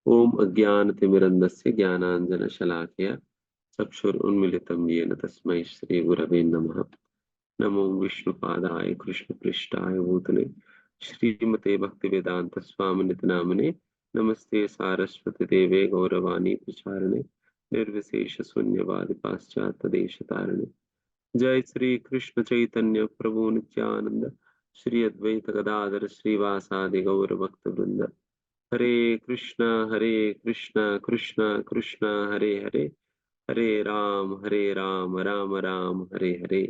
ओम अज्ञानतिमिरन्धस्य ज्ञानाञ्जनशलाकया चक्षुरुन्मीलितं येन तस्मै श्रीगुरवे नमः। नमो विष्णुपादाय कृष्णपृष्ठाय भूतले श्रीमते भक्तिवेदांत स्वामिनिति नामने। नमस्ते सारस्वती देवे गौरवाणी प्रचारणे निर्विशेष शून्यवादी पाश्चात्य देश तारणे। जय श्री कृष्ण चैतन्य प्रभु नित्यानंद श्री अद्वैत गदाधर श्रीवासादि गौर भक्त वृंद। हरे कृष्णा कृष्णा कृष्णा हरे हरे, हरे राम राम राम हरे हरे।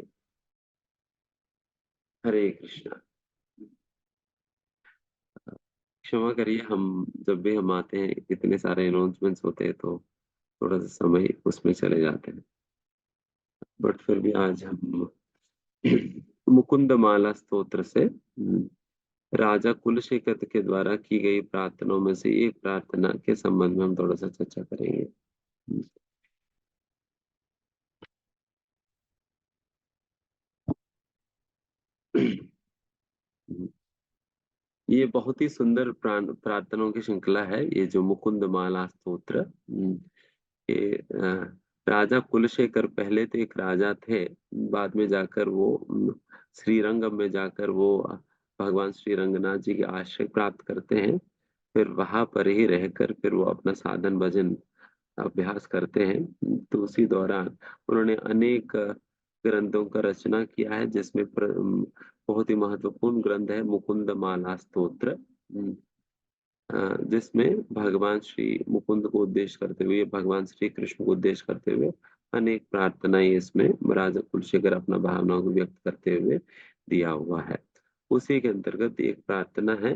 हरे कृष्णा। क्षमा करिए, हम जब भी हम आते हैं इतने सारे अनाउंसमेंट्स होते हैं तो थोड़ा सा समय उसमें चले जाते हैं। बट फिर भी आज हम मुकुंद माला स्तोत्र से राजा कुलशेखर के द्वारा की गई प्रार्थनाओं में से एक प्रार्थना के संबंध में हम थोड़ा सा चर्चा करेंगे। ये बहुत ही सुंदर प्रार्थनाओं की श्रृंखला है, ये जो मुकुंद माला स्तोत्र। ये राजा कुलशेखर पहले तो एक राजा थे, बाद में जाकर वो श्रीरंगम में जाकर वो भगवान श्री रंगनाथ जी के आश्रय प्राप्त करते हैं। फिर वहां पर ही रहकर फिर वो अपना साधन भजन अभ्यास करते हैं। तो उसी दौरान उन्होंने अनेक ग्रंथों का रचना किया है, जिसमें बहुत ही महत्वपूर्ण ग्रंथ है मुकुंद माला स्तोत्र। जिसमें भगवान श्री मुकुंद को उद्देश्य करते हुए, भगवान श्री कृष्ण को उद्देश्य करते हुए अनेक प्रार्थनाएं इसमें राजा कुलशेखर अपना भावनाओं को व्यक्त करते हुए दिया हुआ है। उसी के अंतर्गत एक प्रार्थना है।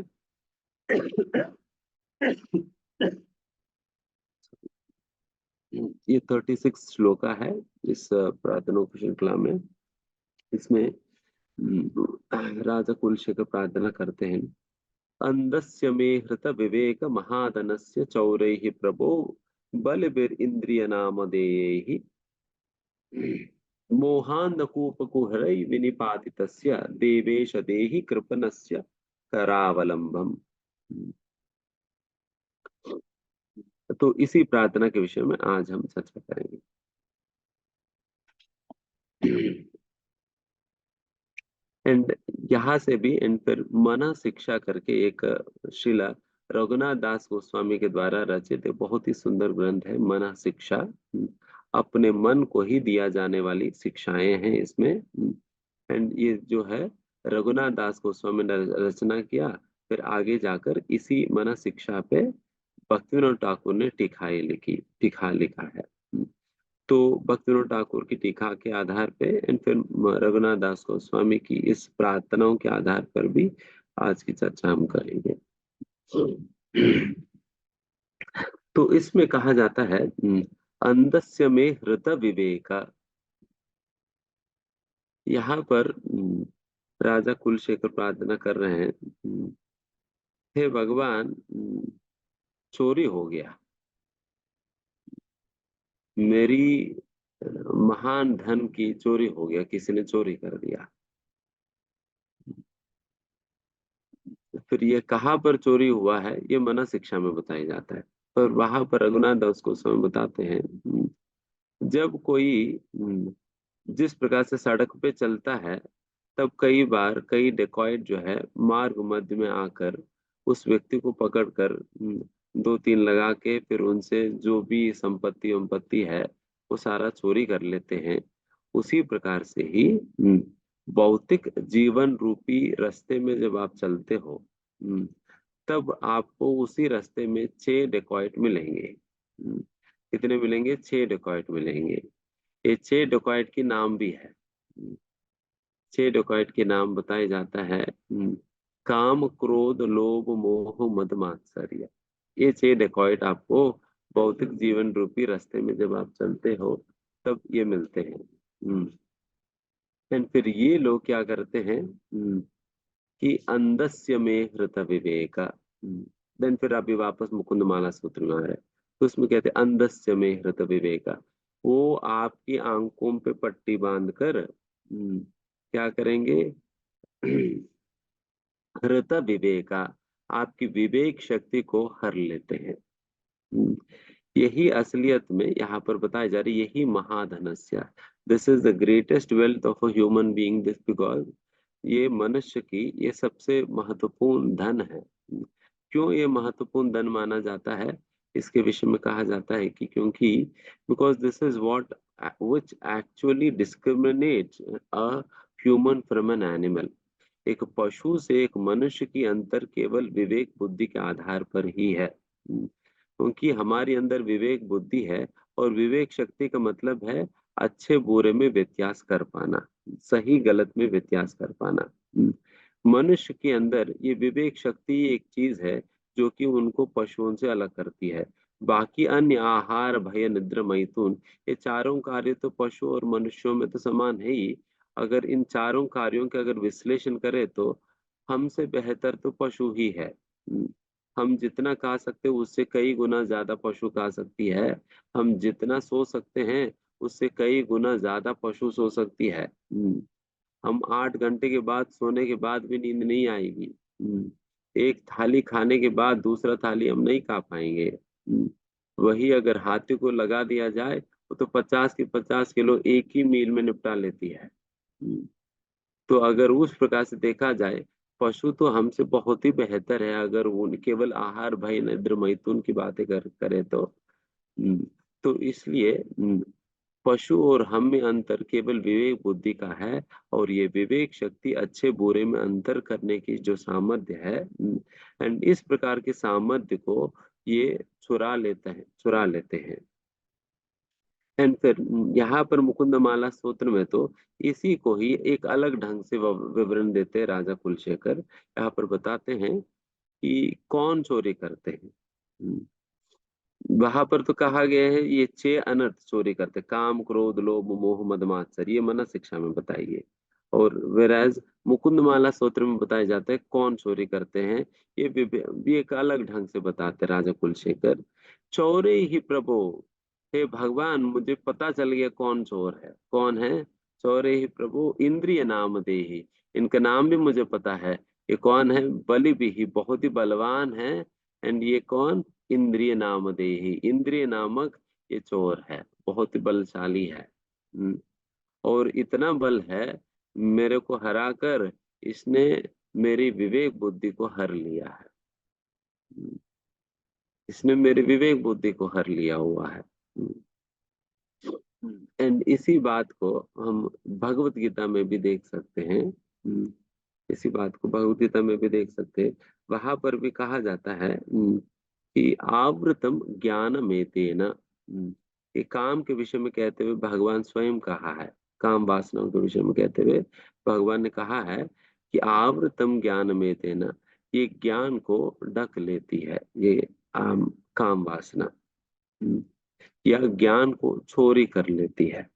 ये 36 श्लोका है इस प्रार्थना की श्रृंखला में। इसमें राजा कुलशेखर प्रार्थना करते हैं। अंधस्य मे हृत विवेक महादनस्य चौरैः प्रभो बलभिरिन्द्रिय नामधेयैः मोहान्धकूपकुहरै विनिपातितस्य देवेश देहि कृपणस्य करावलंबम। तो इसी प्रार्थना के विषय में आज हम चर्चा करेंगे। एंड यहाँ से भी एंड फिर मना शिक्षा करके एक शिला रघुनाथ दास गोस्वामी के द्वारा रचित एक बहुत ही सुंदर ग्रंथ है मना शिक्षा। अपने मन को ही दिया जाने वाली शिक्षाएं हैं इसमें। एंड ये जो है रघुनाथ दास गोस्वामी ने रचना किया। फिर आगे जाकर इसी मना शिक्षा पे भक्तिविनोद ठाकुर ने टीका लिखा है। तो भक्तिविनोद ठाकुर की टीका के आधार पे एंड फिर रघुनाथ दास गोस्वामी की इस प्रार्थनाओं के आधार पर भी आज की चर्चा हम करेंगे। तो इसमें कहा जाता है अंधस्य में हृत विवेक। यहाँ पर राजा कुलशेखर प्रार्थना कर रहे हैं, हे भगवान, चोरी हो गया, मेरी महान धन की चोरी हो गया, किसी ने चोरी कर दिया। फिर ये कहाँ पर चोरी हुआ है ये मना शिक्षा में बताया जाता है। और वहां पर रघुनाथ दास गोस्वामी बताते हैं जब कोई जिस प्रकार से सड़क पे चलता है, तब कई बार कई डेकॉइट जो है मार्ग मध्य में आकर उस व्यक्ति को पकड़कर दो तीन लगा के फिर उनसे जो भी संपत्ति है वो सारा चोरी कर लेते हैं। उसी प्रकार से ही भौतिक जीवन रूपी रास्ते में जब आप चलते हो, तब आपको उसी रास्ते में 6 डेकॉइट मिलेंगे। कितने मिलेंगे? 6 डेकॉइट मिलेंगे। ये 6 डकैत की नाम भी है। 6 डकैत के नाम बताया जाता है। काम क्रोध लोभ मोह मद मात्सर्य। ये 6 डकैत आपको भौतिक जीवन रूपी रास्ते में जब आप चलते हो तब ये मिलते हैं। एंड फिर ये लोग क्या करते हैं कि अंधस्य में हृत विवेक। देन फिर अभी वापस मुकुंद माला सूत्र में आ रहा है, तो उसमें कहते हैं अंधस्य में हृत विवेक। वो आपकी आंखों पे पट्टी बांधकर क्या करेंगे? हृत विवेका, आपकी विवेक शक्ति को हर लेते हैं। यही असलियत में यहाँ पर बताया जा रहा है, यही महाधनस्य, this is the greatest wealth of a human being, this because ये मनुष्य की ये सबसे महत्वपूर्ण धन है। क्यों ये महत्वपूर्ण धन माना जाता है, इसके विषय में कहा जाता है कि क्योंकि because this is what which actually discriminates a human from an animal। एक पशु से एक मनुष्य की अंतर केवल विवेक बुद्धि के आधार पर ही है। क्योंकि हमारे अंदर विवेक बुद्धि है, और विवेक शक्ति का मतलब है अच्छे बुरे में व्यत्यास कर पाना, सही गलत में व्यत्यास कर पाना। मनुष्य के अंदर ये विवेक शक्ति एक चीज है जो कि उनको पशुओं से अलग करती है। बाकी अन्य आहार, भय, निद्रा, मैथुन, ये चारों कार्य तो पशु और मनुष्यों में तो समान है ही। अगर इन चारों कार्यों का अगर विश्लेषण करें तो हमसे बेहतर तो पशु ही है। हम जितना खा सकते हैं उससे कई गुना ज्यादा पशु खा सकती है। हम जितना सो सकते हैं उससे कई गुना ज्यादा पशु सो सकती है। हम 8 घंटे के बाद सोने के बाद भी नींद नहीं आएगी। एक थाली खाने के बाद दूसरा थाली हम नहीं खा पाएंगे। वही अगर हाथी को लगा दिया जाए, वो तो 50 की 50 किलो एक ही मील में निपटा लेती है। तो अगर उस प्रकार से देखा जाए, पशु तो हमसे बहुत ही बेहतर है, अगर वो केवल आहार, भय, निद्रा, मैथुन की बातें करे तो। हम्म, तो इसलिए पशु और हम में अंतर केवल विवेक बुद्धि का है। और ये विवेक शक्ति अच्छे बुरे में अंतर करने की जो सामर्थ्य है, एंड इस प्रकार के सामर्थ्य को ये चुरा लेते हैं। एंड फिर यहाँ पर मुकुंदमाला स्तोत्र में तो इसी को ही एक अलग ढंग से विवरण देते हैं राजा कुलशेखर। यहाँ पर बताते हैं कि कौन चोरी करते हैं। वहां पर तो कहा गया है ये 6 अनर्थ चोरी करते, काम, क्रोध, लोभ, मोह, मद, मात्सर्य, ये मना शिक्षा में बताइए। और वेराज मुकुंदमाला स्तोत्र में बताया जाता है कौन चोरी करते हैं। ये एक अलग ढंग से बताते राजा कुलशेखर। चोरे ही प्रभु, हे भगवान मुझे पता चल गया कौन चोर है, कौन है। चोरे ही प्रभु इंद्रिय नाम देही, इनका नाम भी मुझे पता है। ये कौन है, बलि भी ही, बहुत ही बलवान है। एंड ये कौन, इंद्रिय नाम देही, इंद्रिय नामक ये चोर है, बहुत ही बलशाली है। और इतना बल है, मेरे को हरा कर इसने मेरी विवेक बुद्धि को हर लिया है। इसने मेरी विवेक बुद्धि को हर लिया हुआ है। एंड इसी बात को हम भगवत गीता में भी देख सकते हैं। इसी बात को भगवत गीता में भी देख सकते हैं। वहां पर भी कहा जाता है कि आवृतम ज्ञान में तेना, ये काम के विषय में कहते हुए भगवान स्वयं कहा है। काम वासनाओं के विषय में कहते हुए भगवान ने कहा है कि आवृतम ज्ञान में तेना, ये ज्ञान को ढक लेती है ये काम वासना, या ज्ञान को चोरी कर लेती है।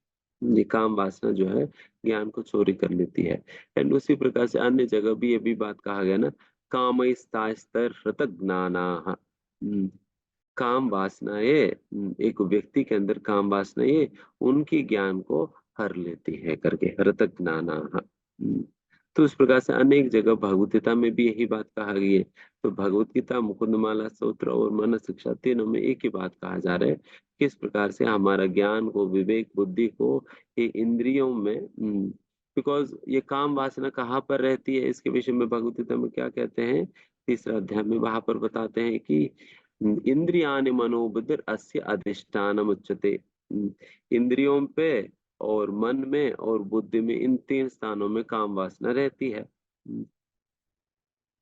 ये काम वासना जो है ज्ञान को चोरी कर लेती है। एंड उसी प्रकार से अन्य जगह भी ये भी बात कहा गया ना, कामस्तास्तर हृत ज्ञाना, काम वासनाएं, एक व्यक्ति के अंदर काम वासनाएं उनकी ज्ञान को हर लेती है करके, हृत ज्ञाना। तो इस प्रकार से अनेक जगह भगवत गीता में भी यही बात कहा गई है। तो भगवत गीता, मुकुंदमाला स्तोत्र और मन शिक्षा, तीनों में एक ही बात कहा जा रहा है, किस प्रकार से हमारा ज्ञान को, विवेक बुद्धि को, ये इंद्रियों में, बिकॉज ये काम वासना कहाँ पर रहती है, इसके विषय में भगवत गीता में क्या कहते हैं, तीसरा अध्याय में वहां पर बताते हैं कि इंद्रियानि मनोबुद्धिर अस्य अधिष्ठानम उच्यते। इंद्रियों पे और मन में और बुद्धि में, इन 3 स्थानों में काम वासना रहती है।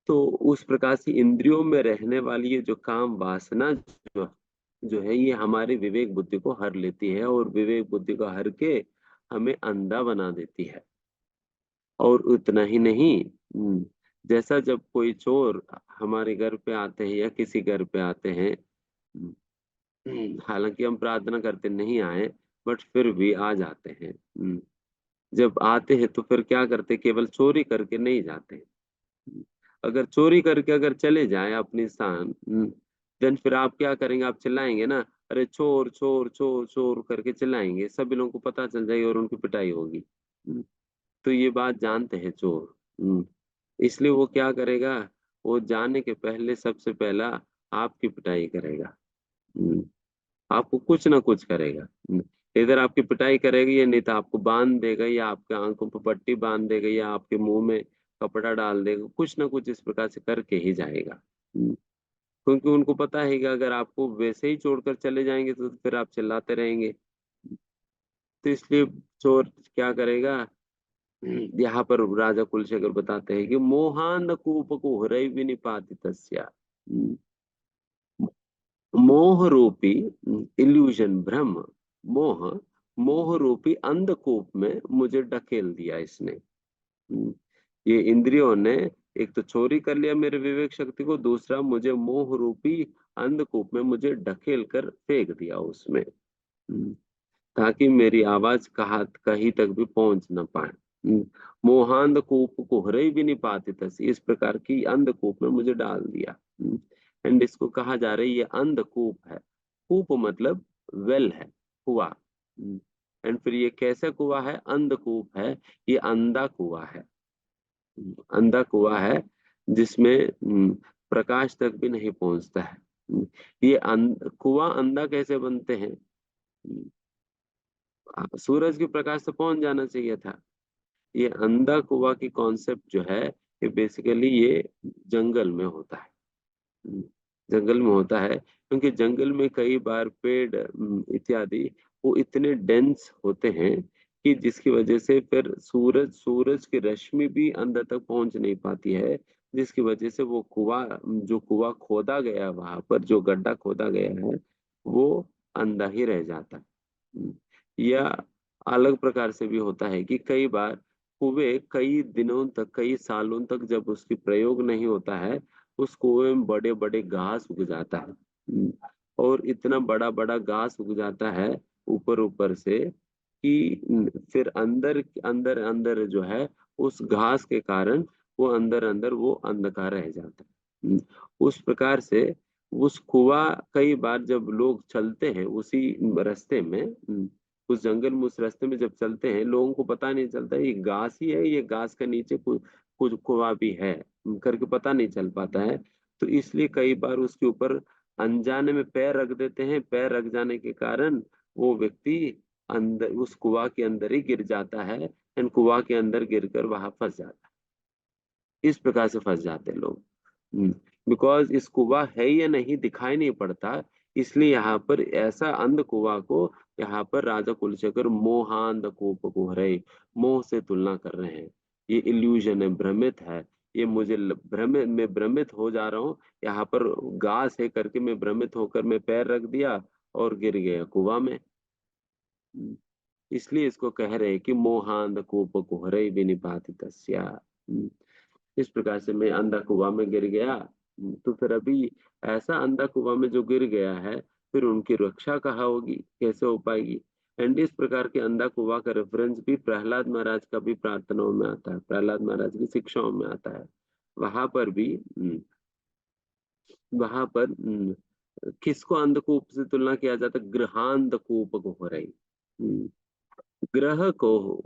तो उस प्रकार से इंद्रियों में रहने वाली ये जो काम वासना जो जो है, ये हमारे विवेक बुद्धि को हर लेती है, और विवेक बुद्धि को हर के हमें अंधा बना देती है। और उतना ही नहीं, जैसा जब कोई चोर हमारे घर पे आते हैं या किसी घर पे आते हैं, हालांकि हम प्रार्थना करते नहीं आए, बट फिर भी आ जाते हैं। जब आते हैं तो फिर क्या करते, केवल चोरी करके नहीं जाते। अगर चोरी करके अगर चले जाए अपनी स्थान, देन फिर आप क्या करेंगे, आप चिल्लाएंगे ना, अरे चोर चोर चोर चोर करके चिल्लाएंगे, सभी लोगों को पता चल जाएगी और उनकी पिटाई होगी। तो ये बात जानते हैं चोर। इसलिए वो क्या करेगा, वो जाने के पहले सबसे पहला आपकी पिटाई करेगा। आपको कुछ ना कुछ करेगा। इधर आपकी पिटाई करेगा, या नहीं तो आपको बांध देगा, या आपके आंखों पर पट्टी बांध देगा, या आपके मुंह में कपड़ा डाल देगा, कुछ ना कुछ इस प्रकार से करके ही जाएगा। क्योंकि उनको पता है कि अगर आपको वैसे ही छोड़कर चले जाएंगे तो फिर आप चिल्लाते रहेंगे। तो इसलिए चोर क्या करेगा। यहाँ पर राजा कुलशेखर बताते हैं कि मोहान कूप कुहरई विनिपाति तस्या। मोह रूपी इल्यूजन, भ्रम, मोह, मोह रूपी अंधकूप में मुझे ढकेल दिया इसने। हम्म, ये इंद्रियों ने एक तो चोरी कर लिया मेरे विवेक शक्ति को, दूसरा मुझे मोह रूपी अंधकूप में मुझे ढकेल कर फेंक दिया उसमें। ताकि मेरी आवाज कहीं तक भी पहुंच न पाए। मोहांधकूप कुहरे भी नहीं पाते तस, इस प्रकार की अंधकूप में मुझे डाल दिया। एंड इसको कहा जा रहा है ये अंधकूप है। कूप मतलब वेल है, कुआ। एंड फिर ये कैसा कुआ है? अंधकूप है। ये अंधा कुआ है। अंधा कुआ है जिसमें प्रकाश तक भी नहीं पहुंचता है। ये कुआ अंधा कैसे बनते हैं? सूरज की प्रकाश से पहुंच जाना चाहिए था। ये अंधा कुआं की कॉन्सेप्ट जो है, ये बेसिकली ये जंगल में होता है। हम्म, जंगल में होता है क्योंकि जंगल में कई बार पेड़ इत्यादि वो इतने डेंस होते हैं कि जिसकी वजह से फिर सूरज सूरज की रश्मि भी अंदर तक पहुंच नहीं पाती है, जिसकी वजह से वो कुआं, जो कुआं खोदा गया, वहां पर जो गड्ढा खोदा गया है, वो अंधा ही रह जाता है। या अलग प्रकार से भी होता है कि कई बार कुएं कई दिनों तक, कई सालों तक जब उसकी प्रयोग नहीं होता है, उस कुएं में बड़े बड़े घास उग जाता है। और इतना बड़ा बड़ा घास उग जाता है ऊपर ऊपर से कि फिर अंदर अंदर अंदर जो है, उस घास के कारण वो अंदर अंदर वो अंधकार रह जाता है। उस प्रकार से उस कुआ, कई बार जब लोग चलते हैं उसी रास्ते में, उस जंगल में उस रास्ते में जब चलते हैं, लोगों को पता नहीं चलता ये घास ही है, ये घास के नीचे कुछ कुछ कुआ भी है करके पता नहीं चल पाता है। तो इसलिए कई बार उसके ऊपर अनजाने में पैर रख देते हैं। पैर रख जाने के कारण वो व्यक्ति अंदर उस कुआ के अंदर ही गिर जाता है, एंड कुआ के अंदर गिरकर वहां फंस जाता है। इस प्रकार से फंस जाते हैं लोग। बिकॉज इस कुआ है या नहीं दिखाई नहीं पड़ता, इसलिए यहाँ पर ऐसा अंध कुआ को यहाँ पर राजा कुलशेखर मोहांध कूप कुहरे, मोह से तुलना कर रहे हैं। ये इल्यूजन है, भ्रमित है। ये मुझे भ्रमित, मैं भ्रमित हो जा रहा हूँ, यहाँ पर घास है करके मैं भ्रमित होकर मैं पैर रख दिया और गिर गया कुआ में। हम्म, इसलिए इसको कह रहे हैं कि मोहांध कूप कुहरे भी निपाति तस्या। इस प्रकार से मैं अंधा कुआं में गिर गया। तो फिर अभी ऐसा अंधा कुआं में जो गिर गया है, फिर उनकी रक्षा कहाँ होगी, कैसे हो पाएगी? एंड इस प्रकार के अंधा कुआं का रेफरेंस भी प्रहलाद महाराज का भी प्रार्थनाओं में आता है, प्रहलाद महाराज की शिक्षाओं में आता है। वहां पर भी वहां पर किसको अंधकूप से तुलना किया जाता है? गृहांधकूप को हो रही। ग्रह को,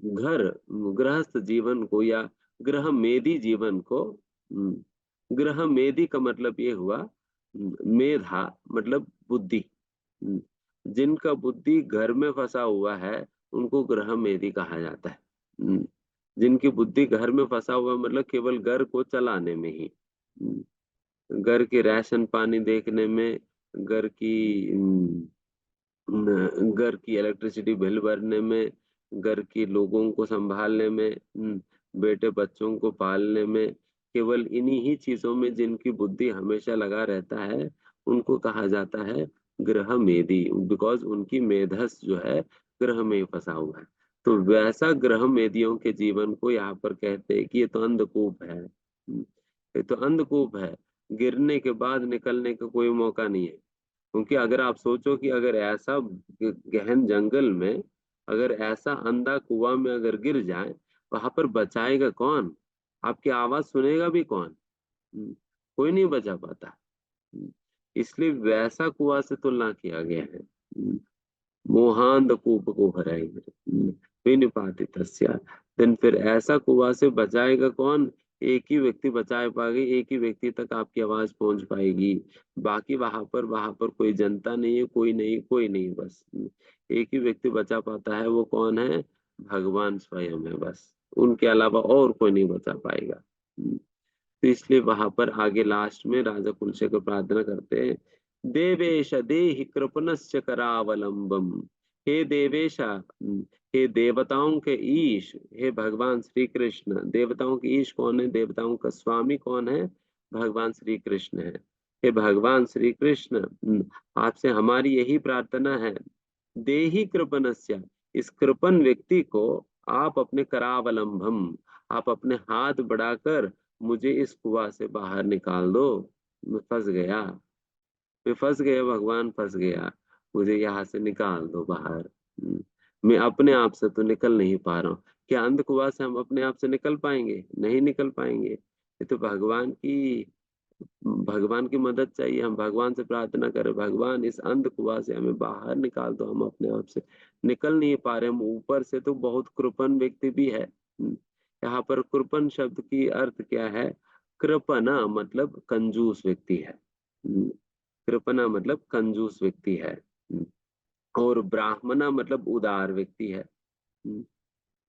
घर, गृहस्थ जीवन को, या ग्रह मेधी जीवन को। ग्रह मेधी का मतलब ये हुआ, मेधा मतलब बुद्धि। हम्म, जिनका बुद्धि घर में फंसा हुआ है उनको ग्रह मेधी कहा जाता है। जिनकी बुद्धि घर में फंसा हुआ मतलब केवल घर को चलाने में ही, घर की राशन पानी देखने में, घर की घर की इलेक्ट्रिसिटी बिल भरने में, घर की लोगों को संभालने में, बेटे बच्चों को पालने में, केवल इन्हीं ही चीजों में जिनकी बुद्धि हमेशा लगा रहता है, उनको कहा जाता है ग्रह मेधी। बिकॉज उनकी मेधस जो है ग्रह में ही फंसा हुआ है। तो वैसा ग्रह मेधियों के जीवन को यहाँ पर कहते हैं कि ये तो अंधकूप है। ये तो अंधकूप है, गिरने के बाद निकलने का कोई मौका नहीं है। क्योंकि अगर आप सोचो कि अगर ऐसा गहन जंगल में, अगर ऐसा अंधा कुआं में अगर गिर जाए, वहां पर बचाएगा कौन? आपकी आवाज सुनेगा भी कौन? कोई नहीं बचा पाता। हम्म, इसलिए वैसा कुआं से तुलना किया गया है। मोहांध कूप को भराई, विन पाति तस्या। देन फिर ऐसा कुआं से बचाएगा कौन? एक ही व्यक्ति बचा पाएगा, एक ही व्यक्ति तक आपकी आवाज पहुंच पाएगी। बाकी वहां पर कोई जनता नहीं है, कोई नहीं, कोई नहीं, बस एक ही व्यक्ति बचा पाता है। वो कौन है? भगवान स्वयं है, बस। उनके अलावा और कोई नहीं बचा पाएगा। तो इसलिए वहां पर आगे लास्ट में राजा कुलशेखर प्रार्थना करते हैं, देवेश देहि कृपणस्य करावलंबम। हे देवेशा, हे देवताओं के ईश, हे भगवान श्री कृष्ण। देवताओं के ईश कौन है? देवताओं का स्वामी कौन है? भगवान श्री कृष्ण है। हे भगवान श्री कृष्ण, आपसे हमारी यही प्रार्थना है, देहि कृपणस्य, इस कृपण व्यक्ति को आप अपने करावलंबम, आप अपने हाथ बढ़ाकर मुझे इस कुआं से बाहर निकाल दो। मैं फंस गया, मैं फंस गया भगवान, फंस गया। मुझे यहाँ से निकाल दो बाहर। मैं अपने आप से तो निकल नहीं पा रहा हूँ। क्या अंधकुआं से हम अपने आप से निकल पाएंगे? नहीं निकल पाएंगे। ये तो भगवान की मदद चाहिए। हम भगवान से प्रार्थना करें, भगवान इस अंधकुआं से हमें बाहर निकाल दो, हम अपने आप से निकल नहीं पा रहे। हम ऊपर से तो बहुत कृपण व्यक्ति भी है। यहाँ पर कृपण शब्द की अर्थ क्या है? कृपणा मतलब कंजूस व्यक्ति है। कृपणा मतलब कंजूस व्यक्ति है। और ब्राह्मणा मतलब उदार व्यक्ति है।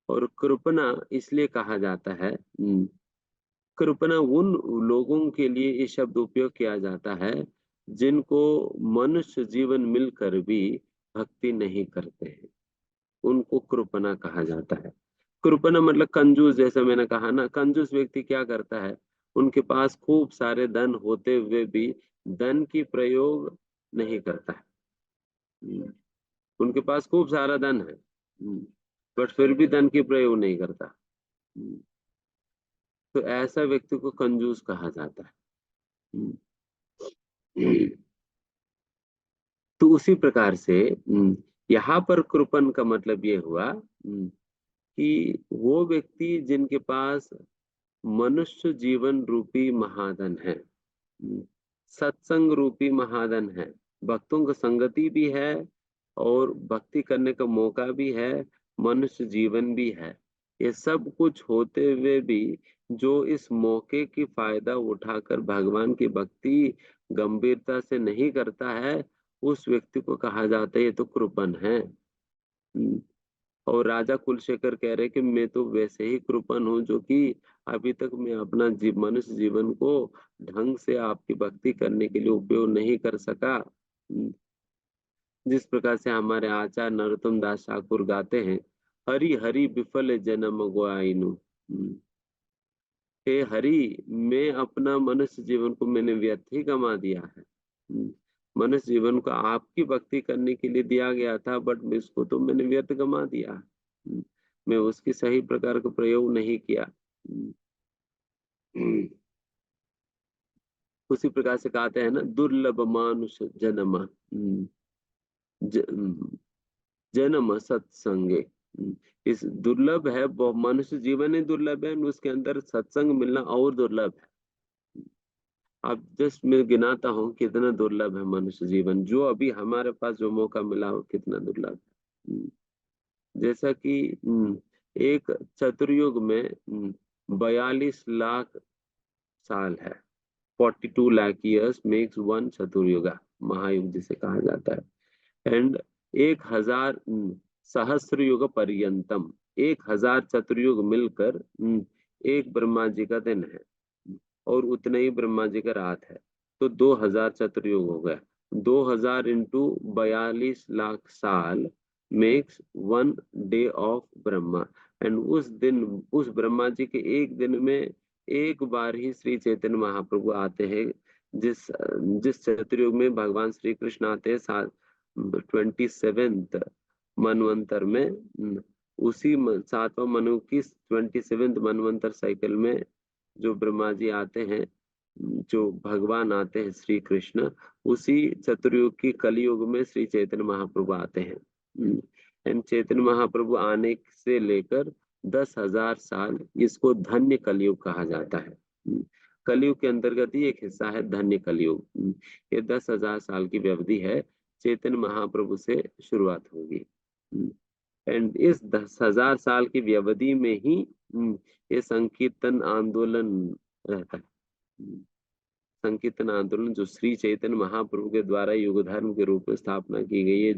और कृपणा इसलिए कहा जाता है, कृपणा उन लोगों के लिए ये शब्द उपयोग किया जाता है जिनको मनुष्य जीवन मिलकर भी भक्ति नहीं करते हैं, उनको कृपणा कहा जाता है। कृपणा मतलब कंजूस, जैसे मैंने कहा ना, कंजूस व्यक्ति क्या करता है? उनके पास खूब सारे धन होते हुए भी धन की प्रयोग नहीं करता है। हम्म, उनके पास खूब सारा धन है, बट फिर भी धन की प्रयोग नहीं करता। हम्म, तो ऐसा व्यक्ति को कंजूस कहा जाता है। हम्म, तो उसी प्रकार से यहाँ पर कृपण का मतलब ये हुआ कि वो व्यक्ति जिनके पास मनुष्य जीवन रूपी महाधन है, सत्संग रूपी महाधन है, भक्तों की संगति भी है और भक्ति करने का मौका भी है, मनुष्य जीवन भी है। ये सब कुछ होते हुए भी जो इस मौके की फायदा उठाकर भगवान की भक्ति गंभीरता से नहीं करता है, उस व्यक्ति को कहा जाता है ये तो कृपण है। और राजा कुलशेखर कह रहे कि मैं तो वैसे ही कृपण हूँ जो कि अभी तक मैं अपना मनुष्य जीवन को ढंग से आपकी भक्ति करने के लिए उपयोग नहीं कर सका। जिस प्रकार से हमारे आचार्य नरोत्तम दास ठाकुर गाते हैं, हरि हरि विफल जन्म गुआइनु। हे हरि, मैं अपना मनुष्य जीवन को मैंने व्यर्थ ही गंवा दिया है। मनुष्य जीवन को आपकी भक्ति करने के लिए दिया गया था, बट इसको तो मैंने व्यर्थ गंवा दिया। मैं उसकी सही प्रकार का प्रयोग नहीं किया। उसी प्रकार से कहते हैं ना, दुर्लभ मानुष जन्म, जन्म सत्संगे। इस दुर्लभ है, मनुष्य जीवन ही दुर्लभ है, उसके अंदर सत्संग मिलना और दुर्लभ है। अब जस्ट मैं गिनाता हूँ कितना दुर्लभ है मनुष्य जीवन, जो अभी हमारे पास जो मौका मिला हो कितना दुर्लभ है। जैसा कि एक चतुर्युग में 42 लाख साल है। 42 लाख ईयर्स मेक्स वन चतुर्युगा, महायुग जिसे कहा जाता है। एंड 1000 सहस्त्र युग पर्यंतम, 1000 चतुर्युग मिलकर एक ब्रह्मा जी का दिन है, और उतने ही ब्रह्मा जी का रात है। तो 2000 चतुर्युग हो गया। 2000 इंटू 42 लाख साल makes one day of Brahma. And उस दिन, उस ब्रह्मा जी के एक दिन में एक बार ही श्री चैतन्य महाप्रभु आते हैं। जिस जिस चतुर्युग में भगवान श्री कृष्ण आते हैं 27th मनवंतर में, उसी 7वां मनु की 27th मनवंतर साइकिल में जो ब्रह्मा जी आते हैं, जो भगवान आते हैं श्री कृष्ण, उसी चतुर्युग की कलयुग में श्री चैतन्य महाप्रभु आते हैं। एंड चैतन्य महाप्रभु आने से लेकर 10,000 साल, इसको धन्य कलयुग कहा जाता है। कलयुग के अंतर्गत ही एक हिस्सा है धन्य कलयुग। ये 10,000 साल की व्यवधि है, चैतन्य महाप्रभु से शुरुआत होगी। एंड इस 10,000 साल की व्यवधि में ही ये संकीर्तन आंदोलन रहता है। संकीर्तन आंदोलन जो श्री चैतन्य महाप्रभु के द्वारा युग धर्म के रूप में स्थापना की गई है,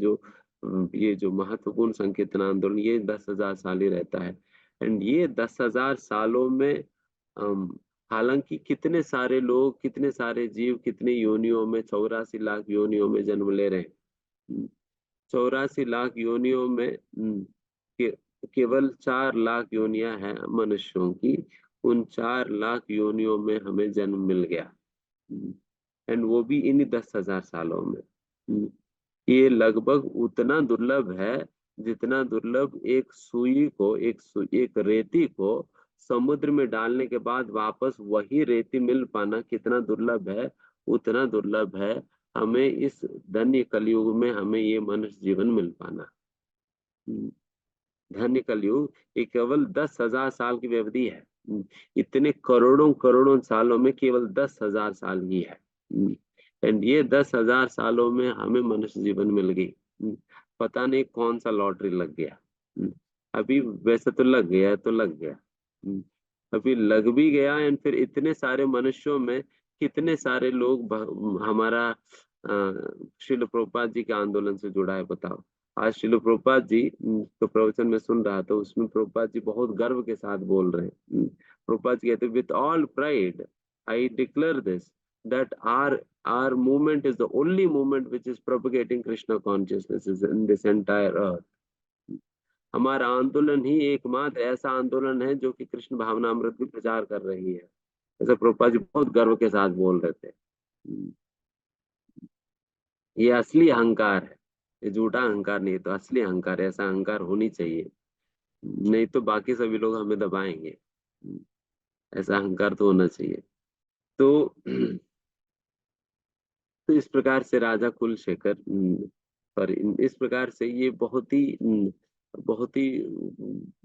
ये जो महत्वपूर्ण संकीर्तन आंदोलन, ये 10,000 साल ही रहता है। एंड ये 10,000 सालों में हालांकि कितने सारे लोग, कितने सारे जीव, कितने योनियों में, 84 लाख योनियों में जन्म ले रहे हैं। 84 लाख योनियों में के, केवल 4 लाख योनियां हैं मनुष्यों की। उन 4 लाख योनियों में हमें जन्म मिल गया, एंड वो भी इन्हीं 10,000 सालों में। ये लगभग उतना दुर्लभ है जितना दुर्लभ एक सुई को, एक रेती को समुद्र में डालने के बाद वापस वही रेती मिल पाना कितना दुर्लभ है, उतना दुर्लभ है हमें इस धन्य कलयुग में हमें ये मनुष्य जीवन मिल पाना। धन्य कलयुग ये केवल 10,000 साल की व्यवधि है। इतने करोड़ों करोड़ों सालों में केवल 10,000 साल ही है। एंड ये 10,000 सालों में हमें मनुष्य जीवन मिल गई। पता नहीं कौन सा लॉटरी लग गया। अभी वैसे तो लग गया, तो लग गया, अभी लग भी गया। एंड फिर इतने सारे मनुष्यों में कितने सारे लोग हमारा श्रील प्रभुपाद जी के आंदोलन से जुड़ा है, बताओ। आज श्रील प्रभुपाद जी तो प्रवचन में सुन रहा था, उसमें प्रभुपाद जी बहुत गर्व के साथ बोल रहे हैं। प्रभुपाद जी कहते हैं, with all pride I declare this that our movement is the only movement which is propagating Krishna consciousness in this entire earth. हमारा आंदोलन ही एकमात्र ऐसा आंदोलन है जो कि कृष्ण भावना अमृत की प्रचार कर रही है। ऐसा प्रभुपाद जी बहुत गर्व के साथ बोल रहे थे। ये असली अहंकार है, ये झूठा अहंकार नहीं, तो असली अहंकार, ऐसा अहंकार होनी चाहिए, नहीं तो बाकी सभी लोग हमें दबाएंगे। ऐसा अहंकार तो होना चाहिए। तो तो इस प्रकार से राजा कुलशेखर, पर इस प्रकार से ये बहुत ही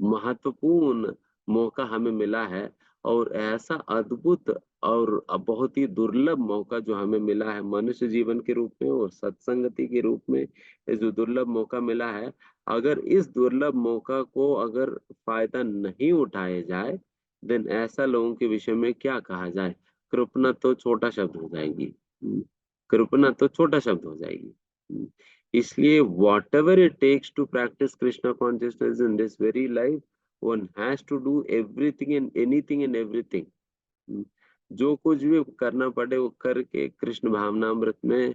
महत्वपूर्ण मौका हमें मिला है। और ऐसा अद्भुत और बहुत ही दुर्लभ मौका जो हमें मिला है मनुष्य जीवन के रूप में और सत्संगति के रूप में, ये जो दुर्लभ मौका मिला है, अगर इस दुर्लभ मौका को अगर फायदा नहीं उठाया जाए, देन ऐसा लोगों के विषय में क्या कहा जाए। कृपणा तो छोटा शब्द हो जाएगी। कृपणा तो छोटा शब्द हो जाएगी। इसलिए whatever it takes to practice Krishna consciousness in this very life, one has to do everything and anything and everything. जो कुछ भी करना पड़े वो करके कृष्ण भावनामृत में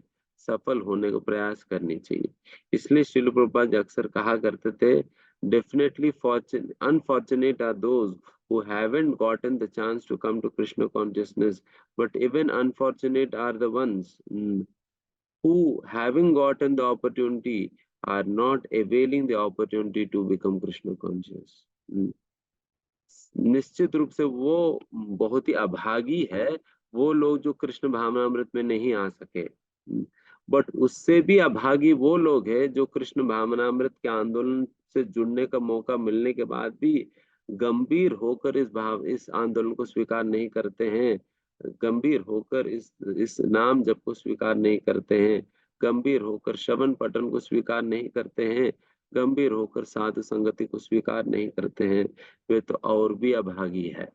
सफल होने का प्रयास करनी चाहिए। इसलिए श्रील प्रभुपाद अक्सर कहा करते थे, definitely unfortunate are those who haven't gotten the chance to come to Krishna consciousness, but even unfortunate are the ones who, having gotten the opportunity, are not availing the opportunity to become Krishna conscious. निश्चित रूप से वो बहुत ही अभागी है वो लोग जो कृष्ण भावनामृत में नहीं आ सके। बट उससे भी अभागी वो लोग हैं जो कृष्ण भावनामृत के आंदोलन से जुड़ने का मौका मिलने के बाद भी गंभीर होकर इस आंदोलन को स्वीकार नहीं करते हैं, गंभीर होकर इस नाम जप को स्वीकार नहीं करते हैं, गंभीर होकर श्रवण पठन को स्वीकार नहीं करते हैं, गंभीर होकर साधु संगति को स्वीकार नहीं करते हैं। वे तो और भी अभागी है।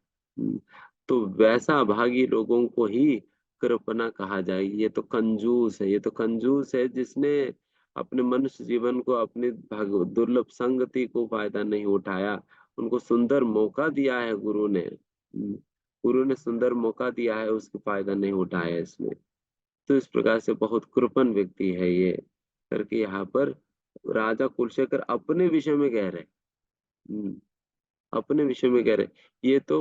तो वैसा अभागी लोगों को ही कृपणा कहा जाए। ये तो कंजूस है, ये तो कंजूस है जिसने अपने मनुष्य जीवन को, अपनी दुर्लभ संगति को फायदा नहीं उठाया। उनको सुंदर मौका दिया है गुरु ने, गुरु ने सुंदर मौका दिया है, उसका फायदा नहीं उठाया इसमें। तो इस प्रकार से बहुत कृपण व्यक्ति है ये करके यहाँ पर राजा कुलशेखर अपने विषय में कह रहे, अपने विषय में कह रहे। ये तो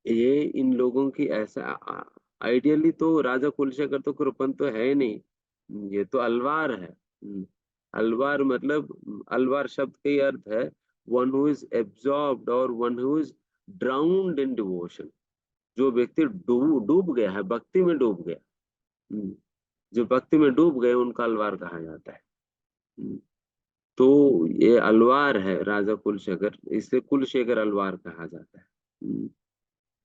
ये इन लोगों की ऐसा, आइडियली तो राजा कुलशेखर तो कृपण तो है नहीं, ये तो अलवार है। अलवार मतलब, अलवार शब्द का ही अर्थ है वन हु इज एब्जॉर्ब्ड और one who is ड्राउन्ड in devotion. जो व्यक्ति डूब गया है, भक्ति में डूब गया, जो भक्ति में डूब गए उनका अलवार कहा जाता है। तो ये अलवार है राजा कुलशेखर, इसे कुलशेखर अलवार कहा जाता है।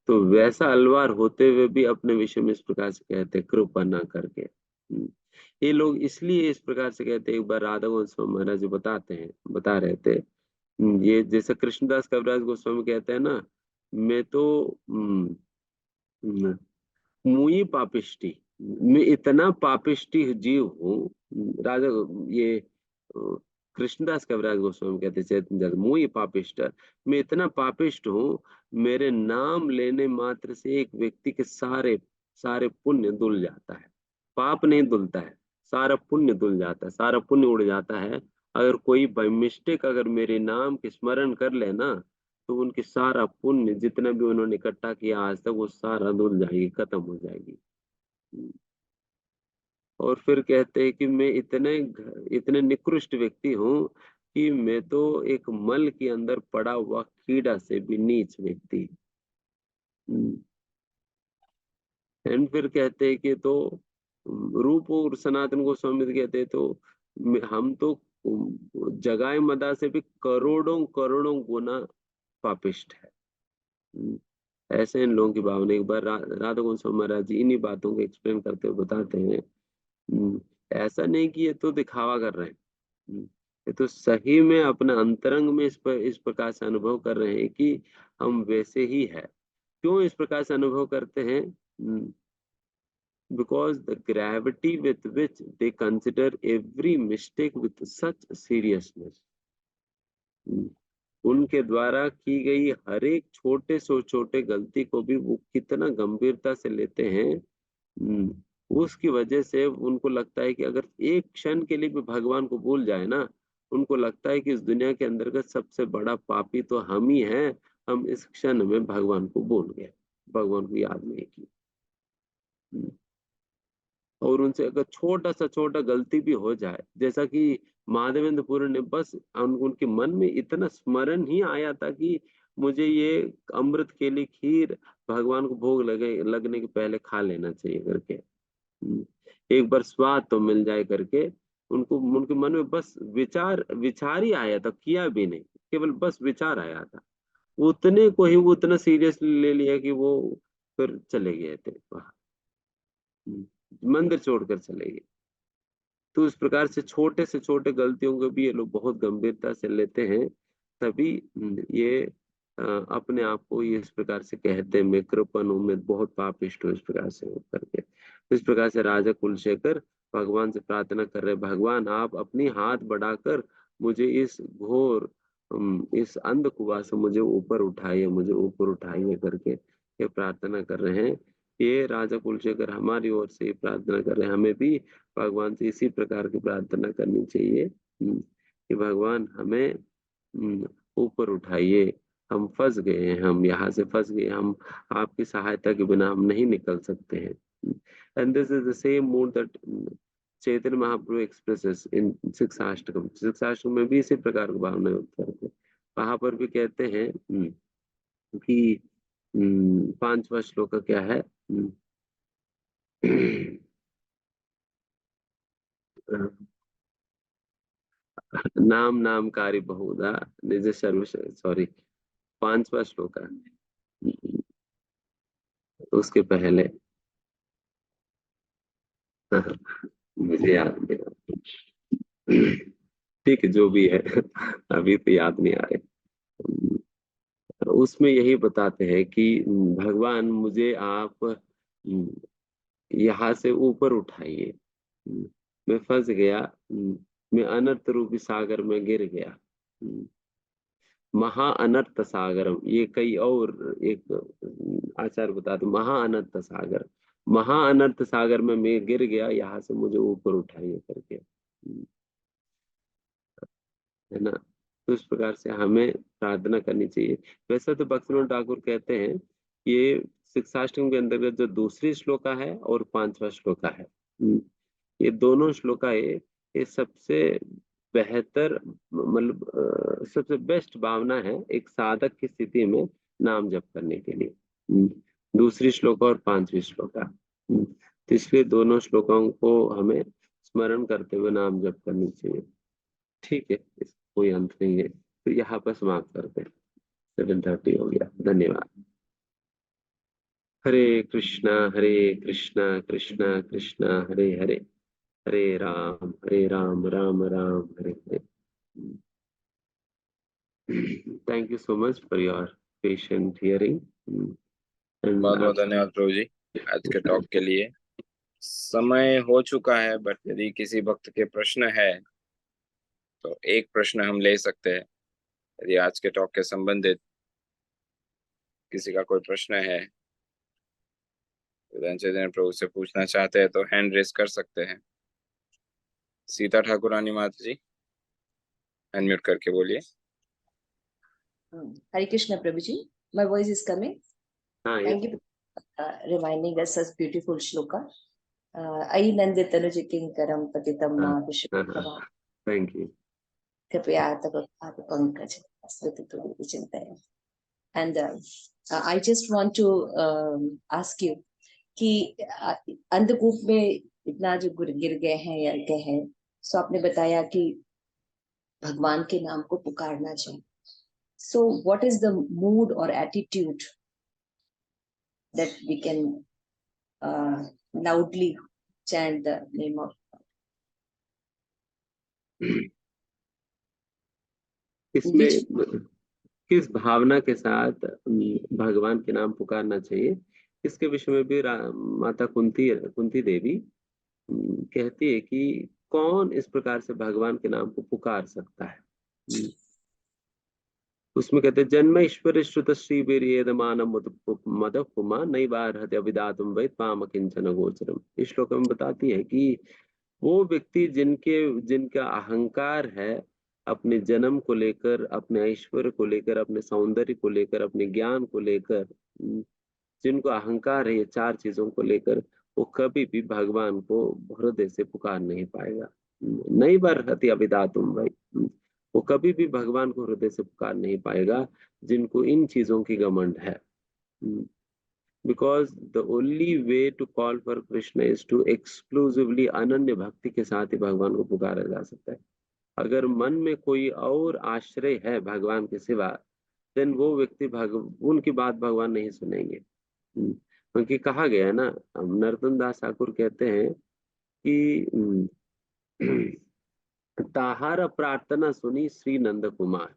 तो वैसा अलवार होते हुए भी अपने विषय में इस प्रकार से कहते हैं कृपा ना करके। ये लोग इसलिए इस प्रकार से कहते हैं। एक बार राधा गोस्वामी महाराज जी बताते हैं, बता रहे थे, ये जैसे कृष्णदास कविराज गोस्वामी कहते हैं ना, मैं तो मुई पापिष्टी, मैं इतना पापिष्टी जीव हूँ। राजा ये कृष्णदास कविराज गोस्वामी कहते चैतन्य जगत, मुई पापिष्ट, मैं इतना पापिष्ट हूँ, मेरे नाम लेने मात्र से एक व्यक्ति के सारे सारे पुण्य धुल जाता है। पाप नहीं धुलता है, सारा पुण्य धुल जाता है, सारा पुण्य उड़ जाता है। अगर कोई बाई मिस्टेक अगर मेरे नाम के स्मरण कर ले ना, तो उनकी सारा पुण्य जितना भी उन्होंने इकट्ठा किया आज तक, वो सारा धुल जाएगी, खत्म हो जाएगी। और फिर कहते हैं कि मैं इतने निकृष्ट व्यक्ति हूँ कि मैं तो एक मल के अंदर पड़ा हुआ कीड़ा से भी नीच व्यक्ति। एंड फिर कहते हैं कि तो रूप और सनातन गोस्वामी तो कहते हैं तो हम तो जगाए मदा से भी करोड़ों करोड़ों गुना पापिष्ट है। ऐसे इन लोगों की भावना। एक बार राधा गोस्वामी महाराज जी इन्हीं बातों को एक्सप्लेन करते हुए बताते हैं, ऐसा नहीं कि ये तो दिखावा कर रहे हैं, ये तो सही में अपने अंतरंग में इस प्रकार से अनुभव कर रहे हैं कि हम वैसे ही है। क्यों इस प्रकार से अनुभव करते हैं? Because the gravity with which they consider every mistake with such seriousness. उनके द्वारा की गई हर एक छोटे से छोटे गलती को भी वो कितना गंभीरता से लेते हैं। उसकी वजह से उनको लगता है कि अगर एक क्षण के लिए भी भगवान को भूल जाए ना, उनको लगता है कि इस दुनिया के अंतर्गत सबसे बड़ा पापी तो हम ही हैं। हम इस क्षण में भगवान को भूल गए, भगवान को याद नहीं की। और उनसे अगर छोटा सा छोटा गलती भी हो जाए, जैसा कि माधवेंद्र पुरी ने बस उनके मन में इतना स्मरण ही आया था कि मुझे ये अमृत केली खीर भगवान को भोग लगने के पहले खा लेना चाहिए करके, एक बार स्वाद तो मिल जाए करके, उनको उनके मन में बस विचार विचार ही आया था, किया भी नहीं, केवल बस विचार आया था। उतने को ही वो उतना सीरियसली ले लिया कि वो फिर चले गए थे वहां, मंदिर छोड़कर चले गए। तो इस प्रकार से छोटे गलतियों को भी ये लोग बहुत गंभीरता से लेते हैं। तभी ये अपने आप को ये इस प्रकार से कहते हैं, मैं कृपण हूं, मैं बहुत पापिष्ट हूँ, इस प्रकार से हो करके। तो इस प्रकार से राजा कुलशेखर भगवान से प्रार्थना कर रहे, भगवान आप अपनी हाथ बढ़ाकर मुझे इस घोर इस अंधकुआ से मुझे ऊपर उठाइए, मुझे ऊपर उठाइए करके ये प्रार्थना कर रहे हैं। ये राजा कुलशेखर हमारी ओर से प्रार्थना कर रहे हैं। हमें भी भगवान से इसी प्रकार की प्रार्थना करनी चाहिए, कि भगवान हमें ऊपर उठाइए, हम फंस गए हैं, हम यहाँ से फंस गए, हम आपकी सहायता के बिना हम नहीं निकल सकते हैं। And this is the same mood that Chaitanya Mahaprabhu expresses in Shikshashtakam. Shikshashtakam में भी इसी प्रकार की भावना व्यक्त करते हैं। वहां पर भी कहते हैं कि पांचवा श्लोक का क्या है? नाम नामकारी बहुधा निज सर्व, सॉरी, पांचवा श्लोक है उसके पहले। मुझे याद नहीं। ठीक है, जो भी है, अभी तो याद नहीं आ रहे। उसमें यही बताते हैं कि भगवान मुझे आप यहाँ से ऊपर उठाइए, मैं फंस गया, मैं अनर्थ रूपी सागर में गिर गया। महा अनर्थ सागरम, ये कई और एक आचार्य बताते, महा अनर्थ सागर, महा अनर्थ सागर में मैं गिर गया, यहाँ से मुझे ऊपर उठाइए करके, है ना। तो इस प्रकार से हमें प्रार्थना करनी चाहिए। वैसे तो भक्तिविनोद ठाकुर कहते हैं, ये शिक्षाष्टकम के अंतर्गत जो दूसरी श्लोका है और पांचवा श्लोका है, ये दोनों श्लोका ये सबसे बेहतर, मतलब सबसे बेस्ट भावना है एक साधक की स्थिति में नाम जप करने के लिए। दूसरी श्लोका और पांचवी श्लोका, तो इसलिए दोनों श्लोकों को हमें स्मरण करते हुए नाम जप करनी चाहिए। ठीक है, इसका कोई अंत नहीं है, तो यहाँ पर समाप्त करते हैं। 7:30 हो गया। धन्यवाद। हरे कृष्णा कृष्णा कृष्णा हरे हरे, हरे Ram Ram Ram Hare Hare. Thank you so much for your patient hearing. And बहुत बहुत धन्यवाद प्रभु जी आज के टॉक के लिए। समय हो चुका है, बट यदि किसी भक्त के प्रश्न है तो एक प्रश्न हम ले सकते हैं। यदि आज के टॉक के संबंधित किसी का कोई प्रश्न है, चैतन्य प्रभु से पूछना चाहते हैं तो हैंड रेस कर सकते हैं। सीता ठाकुरानी माता जी, अनम्यूट करके बोलिए। Hare Krishna Prabhuji, my voice is coming. हाँ, Thank you for reminding us such beautiful shloka. Ayi nande tanuj kinkaram patitam mahapishvara. Thank you. Kripaya tap pankaj smriti tuli vichintaya. And I just want to ask you कि अंधकूप में इतना जो गिर गए हैं या गए हैं, सो आपने बताया कि भगवान के नाम को पुकारना चाहिए. So what is the mood or attitude that we can loudly chant the name of इसमें किस भावना के साथ भगवान के नाम पुकारना चाहिए, इसके विषय में भी माता कुंती देवी कहती है कि कौन इस प्रकार से भगवान के नाम को पुकार सकता है। उसमें कहते हैं जन्म ईश्वर श्रुत श्री वीरेदमान मदपुमा नई बार अविदातुम वै पाम किंचन गोचरम। इस श्लोक में बताती है कि वो व्यक्ति जिनका अहंकार है अपने जन्म को लेकर, अपने ऐश्वर्य को लेकर, अपने सौंदर्य को लेकर, अपने ज्ञान को लेकर, जिनको अहंकार है ये चार चीजों को लेकर, वो कभी भी भगवान को हृदय से पुकार नहीं पाएगा। नहीं बरहति अभिदातुम भाई, वो कभी भी भगवान को हृदय से पुकार नहीं पाएगा जिनको इन चीजों की घमंड है। Because the only way to call for Krishna is to exclusively अनन्य भक्ति के साथ ही भगवान को पुकारा जा सकता है। अगर मन में कोई और आश्रय है भगवान के सिवा, देन वो व्यक्ति उनकी बात भगवान नहीं सुनेंगे। क्योंकि कहा गया है ना, नरोत्तम दास ठाकुर कहते हैं कि ताहार प्रार्थना सुनी श्री नंद कुमार।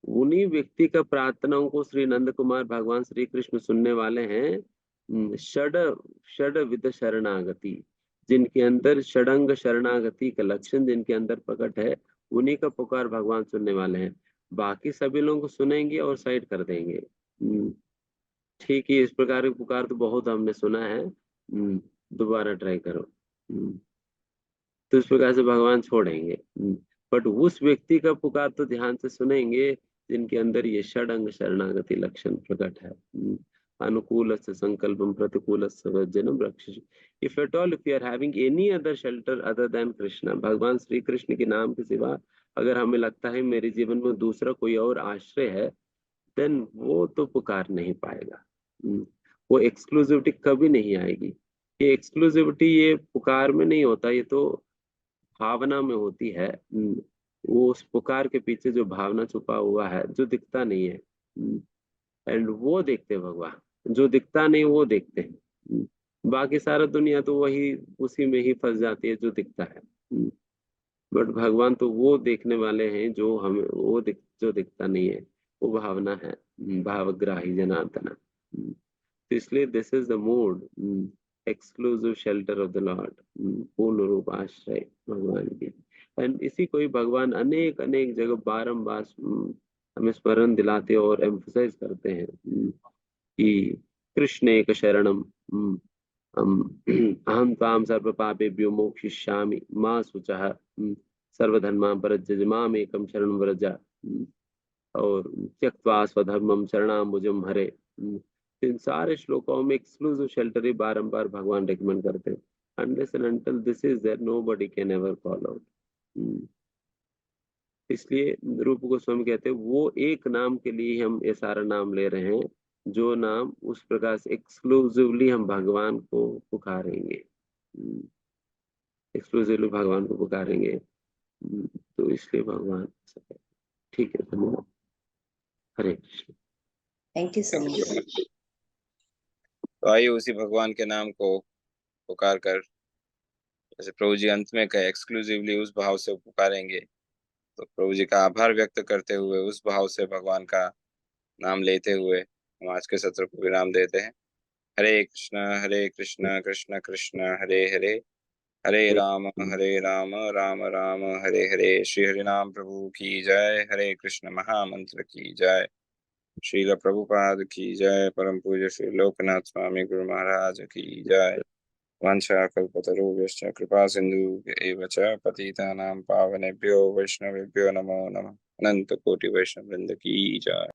उन्हीं व्यक्ति का प्रार्थनाओं को श्री नंद कुमार भगवान श्री कृष्ण सुनने वाले हैं। षड विद शरणागति, जिनके अंदर षडंग शरणागति का लक्षण जिनके अंदर प्रकट है, उन्हीं का पुकार भगवान सुनने वाले हैं। बाकी सभी लोगों को सुनेंगे और साइड कर देंगे। ठीक है, इस प्रकार की पुकार तो बहुत हमने सुना है, दोबारा ट्राई करो। तो इस प्रकार से भगवान छोड़ेंगे। बट उस व्यक्ति का पुकार तो ध्यान से सुनेंगे जिनके अंदर ये षडंग शरणागति लक्षण प्रकट है। अनुकूल संकल्पम प्रतिकूल वर्जनम रक्षिष। If at all if you are having any other shelter other than Krishna, भगवान श्री कृष्ण के नाम के सिवा अगर हमें लगता है मेरे जीवन में दूसरा कोई और आश्रय है, देन वो तो पुकार नहीं पाएगा। वो एक्सक्लूसिविटी कभी नहीं आएगी। ये एक्सक्लूसिविटी ये पुकार में नहीं होता, ये तो भावना में होती है। वो उस पुकार के पीछे जो भावना छुपा हुआ है, जो दिखता नहीं है, एंड वो देखते भगवान। जो दिखता नहीं वो देखते हैं। बाकी सारा दुनिया तो वही उसी में ही फंस जाती है जो दिखता है। बट भगवान तो वो देखने वाले हैं जो हमें जो दिखता नहीं है, वो भावना है। भावग्राही जनार्दन। तो इसलिए this is the mood, exclusive shelter of the Lord, पूर्ण रूप आश्रय भगवान की। एंड इसी को ही भगवान अनेक अनेक जगह बारंबार हमें स्मरण दिलाते और एम्फसाइज करते हैं कि कृष्ण एक शरणम अहम ताम सर्व पापेभ्यो मोक्षयिष्यामि मां शुचः सर्वधर्मा परित्यज माम एकम शरणं व्रज और त्यक्त्वा स्वधर्मम शरणाम्बुजम हरे। इन सारे श्लोकों में एक्सक्लूसिव शेल्टर ही बारंबार भगवान रेकमेंड करते हैं। Unless and until this is there nobody can ever call out. इसलिए रूप गोस्वामी कहते हैं वो एक नाम के लिए हम ये सारा नाम ले रहे हैं, जो नाम उस प्रकार से एक्सक्लूसिवली हम भगवान को पुकारेंगे, एक्सक्लूसिवली भगवान को पुकारेंगे। तो इसलिए भगवान, ठीक है, धन्यवाद। हरे Krishna. Thank you so much. तो आइए उसी भगवान के नाम को पुकार कर जैसे प्रभु जी अंत में कहे एक्सक्लूसिवली उस भाव से पुकारेंगे, तो प्रभु जी का आभार व्यक्त करते हुए उस भाव से भगवान का नाम लेते हुए हम आज के सत्र को विराम देते हैं। हरे कृष्ण कृष्ण कृष्ण हरे हरे, हरे राम राम राम हरे हरे। श्री हरिनाम प्रभु की जय। हरे कृष्ण महामंत्र की जय। श्रील प्रभुपाद की जय। परम पूज्य श्री लोकनाथ स्वामी गुरु महाराज की जय। वाञ्छाकल्पतरुभ्यश्च कृपा सिन्धु एव च पतितानां पावनेभ्यो वैष्णवेभ्यो नमो नमः। अनंत कोटि वैष्णव वृंद की जय।